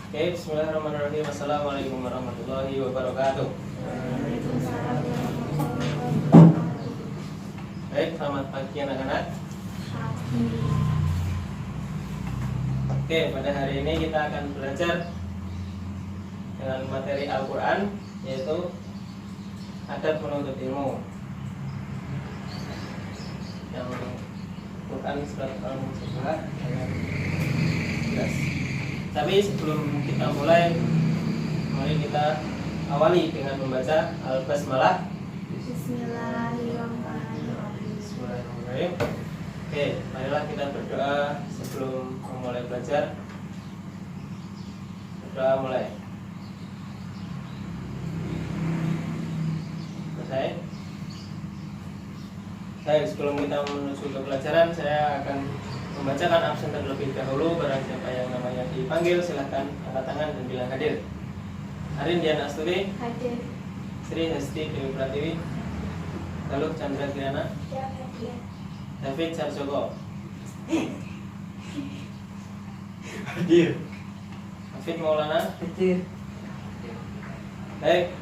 Oke, bismillahirrahmanirrahim. Assalamualaikum warahmatullahi wabarakatuh. Baik, selamat pagi anak-anak. Oke, pada hari ini kita akan belajar dengan materi Al-Quran, yaitu adab menuntut ilmu. Yang Quran surat Al-Mujadalah ayat 11. Tapi sebelum kita mulai, mari kita awali dengan membaca Al-Basmalah. Bismillahirrahmanirrahim. Oke, marilah kita berdoa sebelum memulai belajar. Berdoa mulai. Selesai. Baik, sebelum kita menuju ke pelajaran, saya akan membacakan absen terlebih dahulu. Barang siapa yang namanya dipanggil, silahkan angkat tangan dan bilang hadir. Arin Diana Asturi, hadir. Sri Hesti Dewi Pratiwi, Galuh Chandra Kirana, Hadir. David Sarjoko, hadir. Hafid Maulana, Hadir. baik,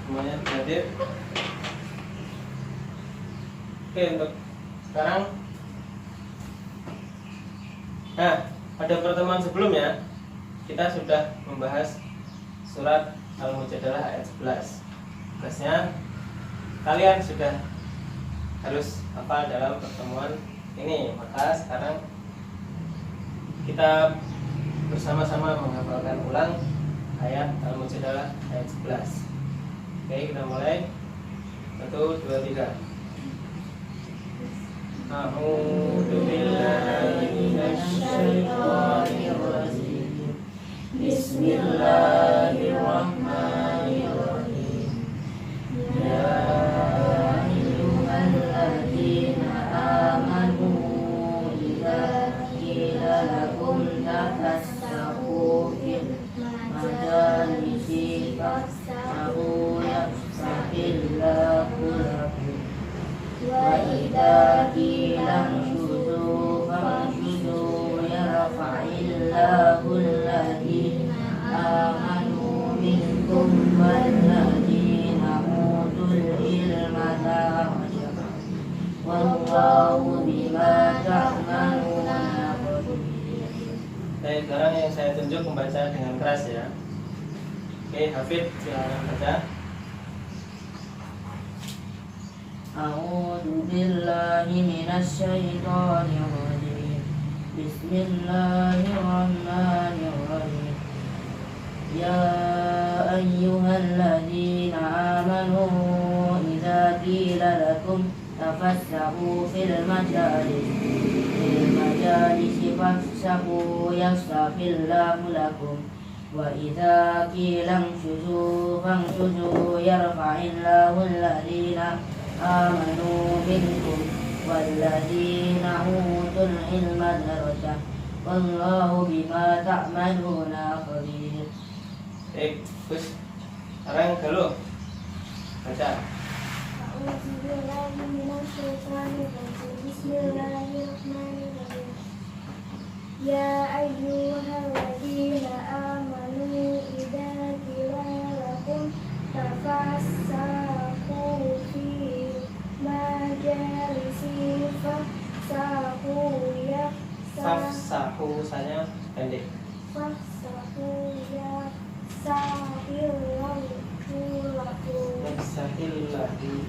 semuanya hadir. Oke, untuk sekarang, nah, pada pertemuan sebelumnya kita sudah membahas surat Al-Mujadalah ayat 11. Tugasnya kalian sudah harus hafal dalam pertemuan ini. Maka sekarang kita bersama-sama menghafalkan ulang ayat Al-Mujadalah ayat 11. Oke, kita mulai. 1, 2, 3. A'udzu billahi minasyaitonir rajim. Bismillahirrahmanirrahim. Ya ayyuhalladzina amanu idza qila lakum tafassahu fil majalisi fafsahu yafsahillahu lakum. Wa idza qila shudu fanshudu yarfa'illahu alladhina amanu minkum walladhina utul ilma darajat. Wallahu bima ta'maluna khabir. Baik, sekarang yang saya tunjuk membaca dengan keras ya. Oke, Hafid silakan baca. A'udzu billahi minasyaitonir rajim. Bismillahirrahmanirrahim. Ya ayyuhalladzina amanu idza qila lakum tafassahu fil majalisi fafsahu yafsahillahu lakum. Wa idza qila anshuzu fanshuzu yarfa'illahu alladhina amanu minkum walladzina utul ilma darajat. Wallahu bima ta'maluna khabir. Baik, terus sekarang Galuh baca. A'udzu billahi minasyaitonir rajim. Bismillahirrahmanirrahim. Ya ayyuhalladzina amanu idza qila lakum tafassahu fil majalisi fafsahu Fafsahu saya pendek. fafsahu yafsahillahu lakum. Yafsahillahu.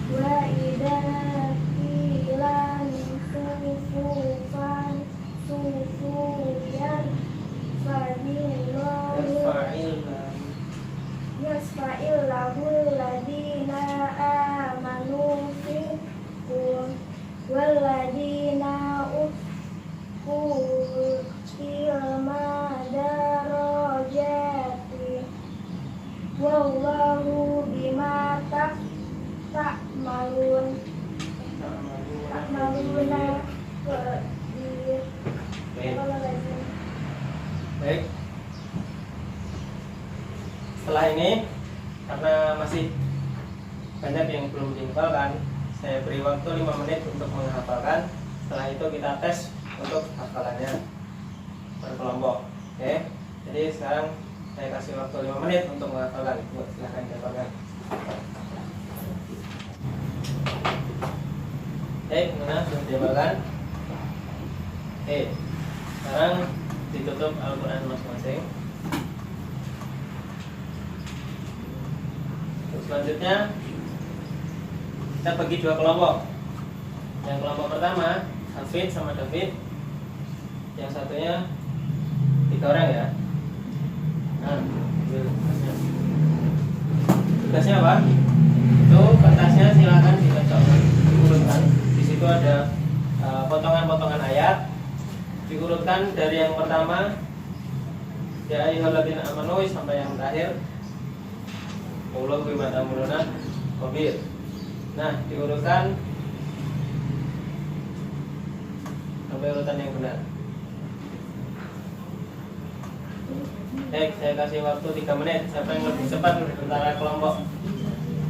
Wa idza qila sufu yasfa'illahu alladhina amanu minkum walladhina utul ilma darajati. Wallahu bima ta'maluna khabir. Baik. Setelah ini, karena masih banyak yang belum dihafalkan, saya beri waktu 5 menit untuk menghafalkan. Setelah itu kita tes untuk hafalannya per kelompok. Oke, jadi sekarang saya kasih waktu 5 menit untuk menghafalkan. Silahkan dihafalkan. Oke, mana sudah dihafalkan? Oke, sekarang ditutup Al-Quran masing-masing. Selanjutnya kita bagi dua kelompok. Yang kelompok pertama Hafid sama David. Yang satunya 3 orang ya. Nah, tugasnya apa? Itu kertasnya silakan dicocokkan, diurutkan. Di situ ada potongan-potongan ayat. Diurutkan dari yang pertama ya ayyuhalladzina amanu sampai yang terakhir. Allah bima ta'maluna khabir. Nah, diurutkan sampai urutan yang benar. Baik, saya kasih waktu 3 menit. Siapa yang lebih cepat antara kelompok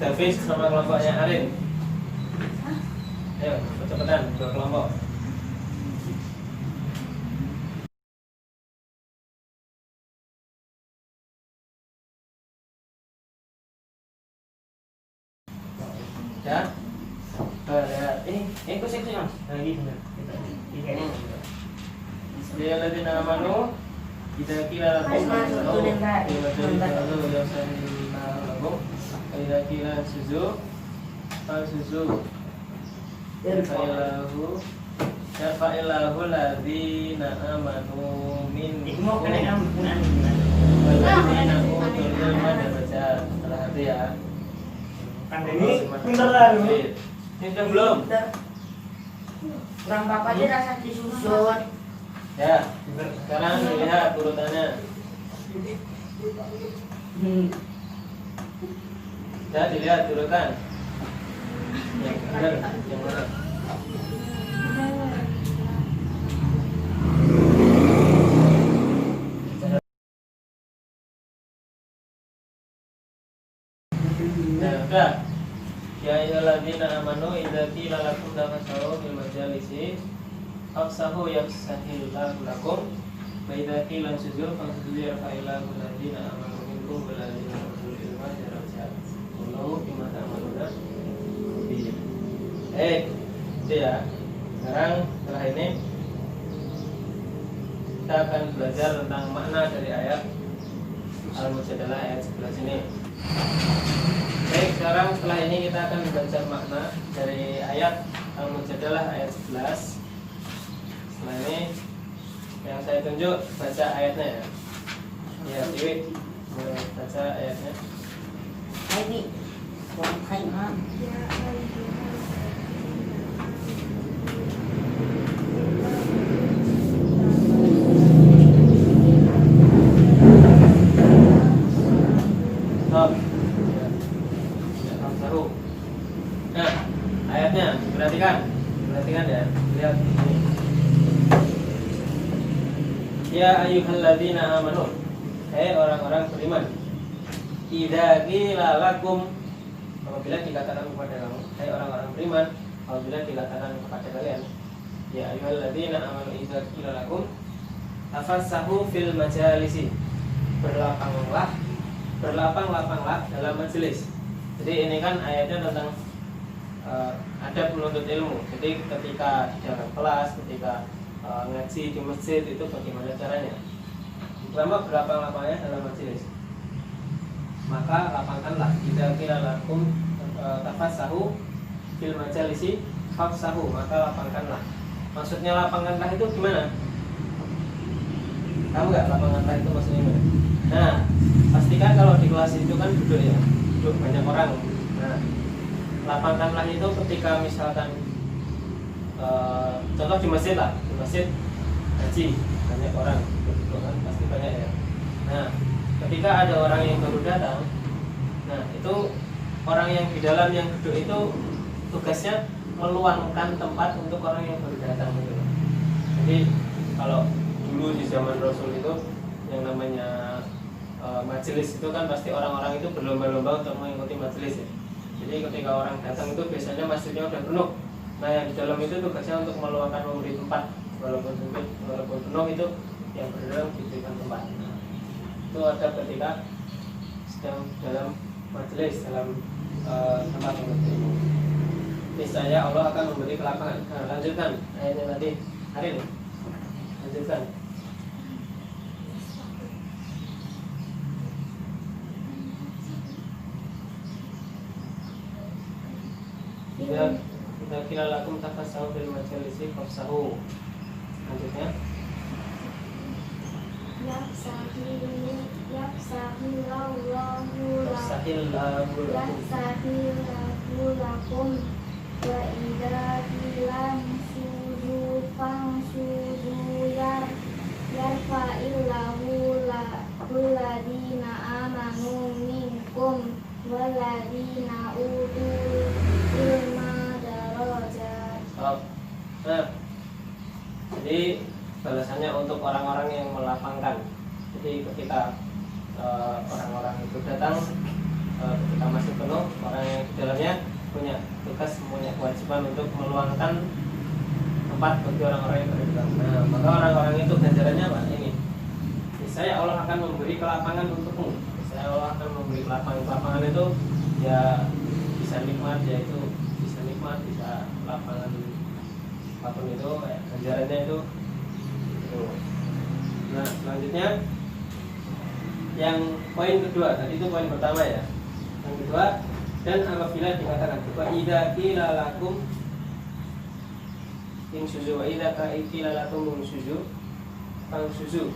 Davis sama kelompoknya Arin? Ayo, kecepatan dua kelompok. Ya, ini kusik sih mas. Lagi benar. Dia lagi namanya. Idza qila suzu yarfa'illahu ladzina amanu minkum walladzina utul ilma darajat. Salah hati ya. Kan ini pinter lah ini. Ini udah belum? Kurang bapak aja rasa disusun. Ya, sekarang dilihat urutannya. Ya, dilihat urutan. Yang benar, yang mana? Nah, udah. Ya ayyuhalladzina amanu idza qila lakum tafassahu fil majalisi afsahu yafsahillahu lakum wa idza qila sujud fansudu yarfa'illahu alladzina amanu minkum wal ladzina utul ilma darajat. Wallahu bima ta'maluna khabir. Itu ya. Sekarang setelah ini kita akan belajar tentang makna dari ayat Al-Mujadalah ayat 11 ini. Baik, sekarang setelah ini kita akan belajar makna dari ayat Al-Mujadalah ayat 11. Setelah ini yang saya tunjuk baca ayatnya ya. Ya, Dewi boleh baca ayatnya. Ini kurang kain ha. Stop. Nah, ayatnya perhatikan ya, lihat ini. Ya ayyuhalladzina amanu, hai orang-orang beriman. Idza qila lakum, apabila dikatakan kepada kamu, hai orang-orang beriman, apabila dikatakan kepada kalian, ya ayyuhalladzina amanu idza qila lakum tafassahu fil majalisi, berlapang-lapanglah dalam majelis. Jadi ini kan ayatnya tentang adab menuntut ilmu. Jadi ketika di dalam kelas, ketika ngaji di masjid itu bagaimana caranya? Pertama, berlapang-lapangnya dalam majelis. Maka lapangkanlah. Idza qila lakum tafassahu fil majalisi fafsahu, maka lapangkanlah. Maksudnya lapangkanlah itu gimana? Tahu nggak lapangkanlah itu maksudnya gimana? Nah, pastikan kalau di kelas itu kan duduk ya, duduk banyak orang. Nah, lapangkanlah itu ketika misalkan contoh di masjid lah, di masjid ngaji banyak orang, duduk kan pasti banyak ya. Nah, ketika ada orang yang baru datang, nah itu orang yang di dalam yang duduk itu tugasnya meluangkan tempat untuk orang yang baru datang gitu. Jadi kalau dulu di zaman Rasul itu yang namanya majelis itu kan pasti orang-orang itu berlomba-lomba untuk mengikuti majelis ya. Jadi ketika orang datang itu biasanya masjidnya udah penuh. Nah yang di dalam itu tugasnya untuk meluangkan memberi tempat walaupun sempit, walaupun penuh itu yang berdiri diberikan tempat. Nah, itu ada ketika sedang dalam majelis, dalam tempat menuntut ilmu. Niscaya Allah akan memberi kelapangan. Nah, lanjutkan ayatnya tadi hari ini. Lanjutkan. Kita kira lakum tafassahu bil majalisi fafsahu. Lanjutnya. Yafsahillahu lakum wa idza qila sujudu fansudu yarfa'illahu ladina amanu minkum waladina utul ilma darajat. Nah, jadi balasannya untuk orang-orang yang melapangkan. Jadi ketika orang-orang itu datang, ketika masih penuh, orang yang di dalamnya punya tugas, punya kewajiban untuk meluangkan tempat bagi orang-orang yang berada. Nah, maka orang-orang itu ganjarannya apa? Ini. Niscaya Allah akan memberi kelapangan untukmu. Niscaya Allah akan memberi kelapangan. Kelapangan itu ya bisa nikmat, yaitu bisa nikmat, bisa lapangan apapun itu, ya, ganjarannya itu. Nah, selanjutnya yang poin kedua, tadi itu poin pertama ya. Yang kedua, dan apabila dikatakan wa idza qila lakum insuzu wa idza qila lakum insuzu fansuzu.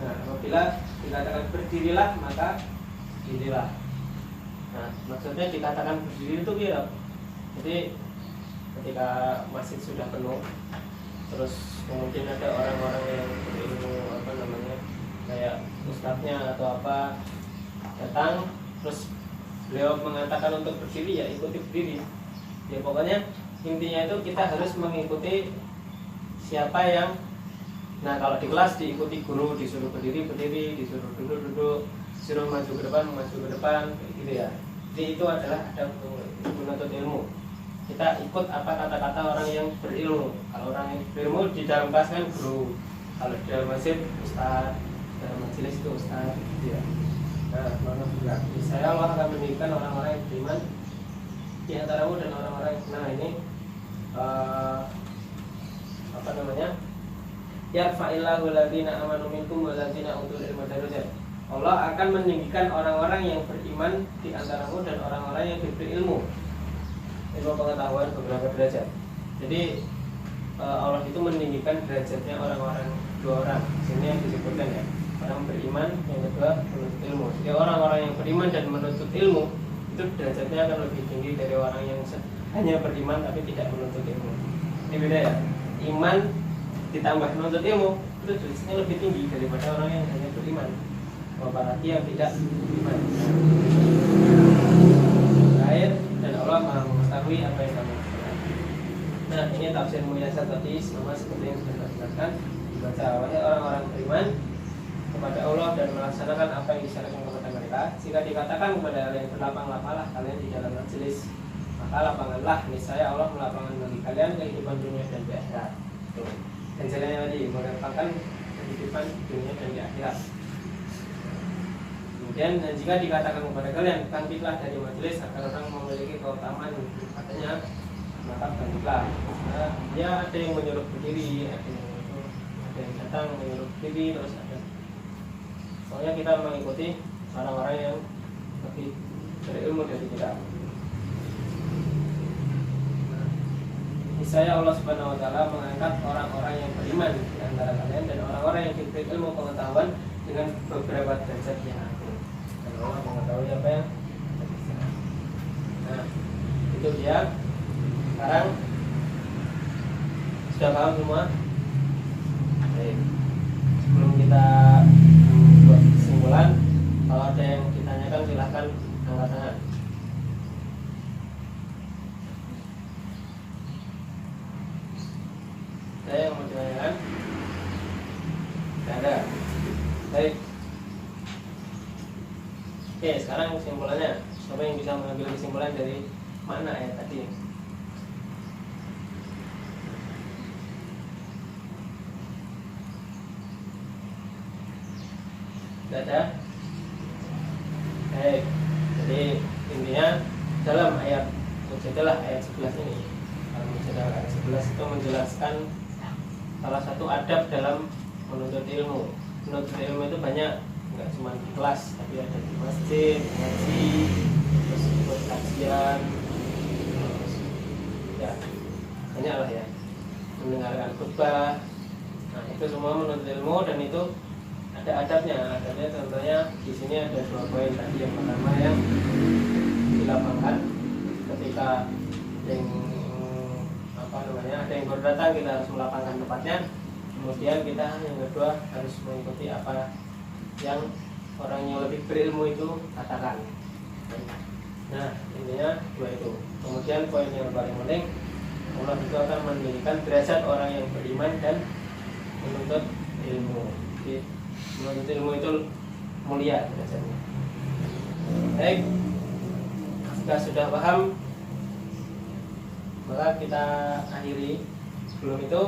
Nah, apabila dikatakan berdirilah maka dirilah. Nah, maksudnya dikatakan berdiri itu kira. Jadi ketika masjid sudah penuh, terus kemudian ada orang-orang yang berilmu apa namanya kayak ustadznya atau apa datang, terus beliau mengatakan untuk berdiri, ya ikuti berdiri. Ya pokoknya intinya itu kita harus mengikuti siapa yang, nah kalau di kelas diikuti guru, disuruh berdiri, disuruh duduk, disuruh maju ke depan, kayak gitu ya. Jadi itu adalah ada menuntut ilmu. Kita ikut apa kata-kata orang yang berilmu. Kalau orang yang berilmu di dalam kelas kan guru, kalau di dalam masjid ustaz, dalam majelis itu ustaz, gitu ya. Nah, saya Allah akan meninggikan orang-orang yang beriman di antaramu dan orang-orang yang, nah ini apa namanya? Yarfa'illahu ladina amanu minkum waladina utul ilma darajat. Allah akan meninggikan orang-orang yang beriman di antaramu dan orang-orang yang diberi ilmu pengetahuan beberapa derajat. Jadi Allah itu meninggikan derajatnya orang-orang dua orang. Sini yang disebutkan ya, orang beriman, yang kedua menuntut ilmu. Jadi orang-orang yang beriman dan menuntut ilmu itu derajatnya akan lebih tinggi dari orang yang hanya beriman tapi tidak menuntut ilmu. Ini beda ya. Iman ditambah menuntut ilmu itu derajatnya lebih tinggi daripada orang yang hanya beriman, apalagi yang tidak beriman. Terakhir, dan Allah Maha mengetahui apa yang kamu lakukan. Nah, ini tafsir Muyassar tadi sama seperti yang sudah dijelaskan, dibaca oleh orang-orang beriman kepada Allah dan melaksanakan apa yang disyariatkan kepada mereka. Jika dikatakan kepada kalian berlapang-lapanglah kalian di dalam majelis, maka lapanganlah, niscaya Allah melapangkan bagi kalian kehidupan dunia dan di akhirat. Dan jalannya tadi melapangkan kehidupan dunia dan di akhirat. Kemudian jika dikatakan kepada kalian bangkitlah dari majelis agar orang memiliki keutamaan katanya, maka bangkitlah. Nah, dia ada yang menyuruh berdiri, ada yang datang menyuruh berdiri, terus ada. Soalnya kita mengikuti orang-orang yang lebih berilmu dari kita. Niscaya Allah Subhanahu wa taala mengangkat orang-orang yang beriman di antara kalian dan orang-orang yang diberi ilmu pengetahuan dengan beberapa derajat yang agung. Dan Allah mengetahui apa yang terjadi. Nah, itu dia. Sekarang sudah paham semua? Baik. Sebelum kita buat kesimpulan, kalau ada yang ditanyakan silahkan angkat tangan. Ada yang mau ditanyakan? Tidak ada. Baik. Oke, sekarang kesimpulannya. Siapa yang bisa mengambil kesimpulan dari mana ayat tadi? Tidak ada. Baik. Jadi intinya dalam ayat Mujadalah ayat 11 ini, Mujadalah ayat 11 itu menjelaskan salah satu adab dalam menuntut ilmu. Menuntut ilmu itu banyak, nggak cuma di kelas, tapi ada di masjid, ngaji, terus ikut kajian, terus ya banyak lah ya, mendengarkan khutbah. Nah itu semua menuntut ilmu dan itu ada adabnya. Adabnya contohnya di sini ada 2 poin tadi. Yang pertama yang dilapangkan ketika yang ada yang baru datang, kita harus melapangkan tempatnya. Kemudian kita yang kedua harus mengikuti apa yang orang yang lebih berilmu itu katakan. Nah intinya 2 itu. Kemudian poin yang paling penting, Allah itu akan meninggikan derajat orang yang beriman dan menuntut ilmu. Jadi menuntut ilmu itu mulia derajatnya. Baik, jika sudah paham maka kita akhiri. Sebelum itu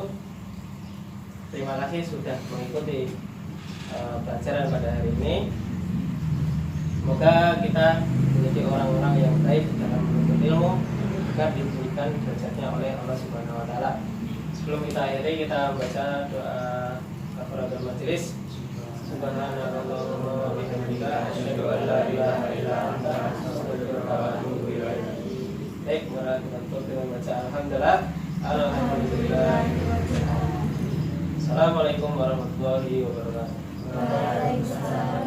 terima kasih sudah mengikuti pelajaran pada hari ini. Semoga kita menjadi orang-orang yang baik dalam menuntut ilmu agar diberikan derajatnya oleh Allah Subhanahu wa taala. Sebelum kita akhiri, kita baca doa kafaratul majelis. Subhanallahumma wa bihamdika asyhadu an la ilaha illa anta astaghfiruka wa atubu ilaik. Baik, mari kita tutup dengan baca alhamdulillah. Alhamdulillah. Assalamualaikum warahmatullahi wabarakatuh. Waalaikumsalam.